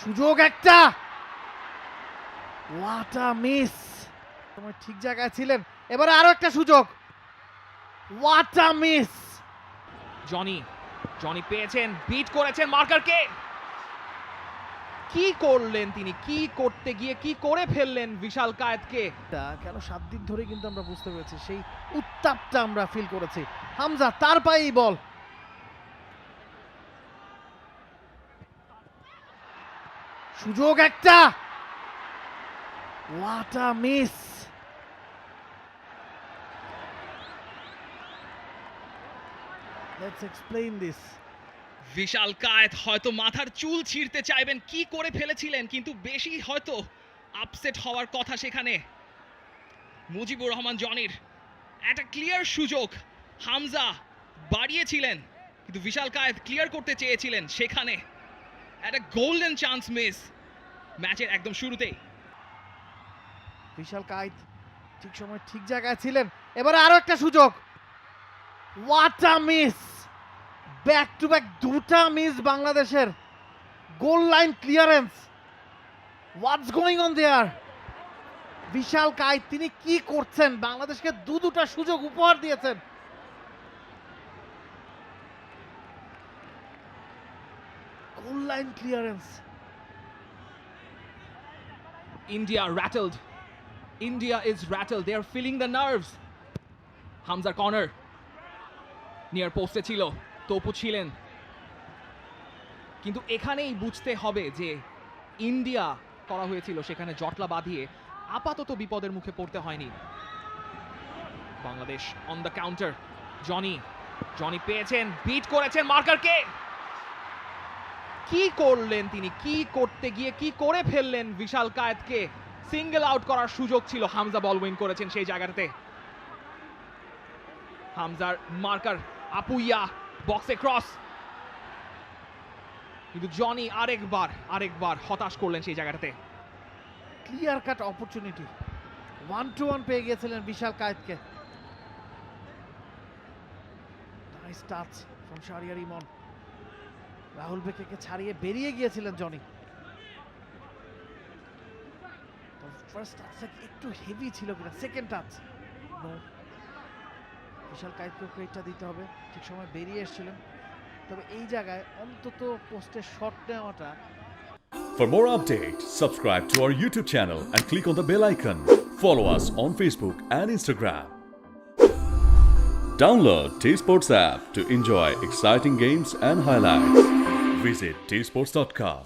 সুযোগ একটা, what a miss. তোমার ঠিক জায়গায় ছিলেন, এবারে আরো একটা সুযোগ, হোয়াট আ মিস। জনি পেয়েছেন, বিট করেছেন মার্কারকে। কি করলেন তিনি, কি করতে গিয়ে কি করে ফেললেন বিশাল কায়েতকে। কেন 7 দিন ধরে কিন্তু আমরা বুঝতে পেরেছি, সেই উত্তাপটা আমরা ফিল করেছি। হামজা তার পায়েই বল, সুযোগ একটা, what a miss. Let's explain this. Vishal Kaith হয়তো মাথার চুল ছিঁড়তে চাইবেন, কি করে ফেলেছিলেন, কিন্তু বেশি হয়তো আপসেট হওয়ার কথা সেখানে। মুজিবুর রহমান জনির একটা ক্লিয়ার সুযোগ, হামজা বাড়িয়েছিলেন কিন্তু বিশাল কায়েত ক্লিয়ার করতে চেয়েছিলেন, সেখানে একটা গোল্ডেন চান্স মিস ম্যাচের একদম শুরুতেই। বিশাল কায়েত ঠিক সময় ঠিক জায়গায় ছিলেন, এবারে আরো একটা সুযোগ, what a miss. Back to back দুটা মিস বাংলাদেশের, goal line clearance, what's going on there. Vishal Kaith তিনি কি করছেন, বাংলাদেশকে দুটা সুযোগ উপহার দিয়েছেন। Goal line clearance. India rattled. India is rattled. They are feeling the nerves. Hamza corner. Near poste ছিল, তপু ছিলেন, কিন্তু এখানেই বুঝতে হবে যে ইন্ডিয়া করা হয়েছিল সেখানে জটলা বাঁধিয়ে আপাতত বিপদের মুখে পড়তে হয়নি। Bangladesh on the counter. Johnny পেয়েছেন, বিট করেছেন মার্কারকে। কি করলেন তিনি, কি করতে গিয়ে কি করে ফেললেন বিশাল কায়েতকে। সিঙ্গেল আউট করার সুযোগ ছিল, হামজা বল উইন করেছেন সেই জায়গাটাতে। হামজার মার্কার আপুইয়া বক্সে ক্রস, কিন্তু জনি আরেকবার হতাশ করলেন সেই জায়গাটাতে। ক্লিয়ার কাট অপরচুনিটি, 1-1 পেয়ে গিয়েছিলেন বিশাল কায়েতকে। নাইস টাচ ফ্রম শাহরিয়ার ইমন। রাহুল বেকেকে ছাড়িয়ে বেরিয়ে গিয়েছিলেন জনি। ফার্স্ট টাচটা একটু হেভি ছিল কিনা, সেকেন্ড টাচ নো। বিশাল কায়েতকে ক্রেডিটটা দিতে হবে, ঠিক সময় বেরিয়ে এসেছিলেন, তবে এই জায়গায় অন্তত পোস্টের শট নেওয়াটা। For more updates, subscribe to our YouTube channel and click on the bell icon. Follow us on Facebook and Instagram. Download T-Sports app to enjoy exciting games and highlights. Visit tsports.com.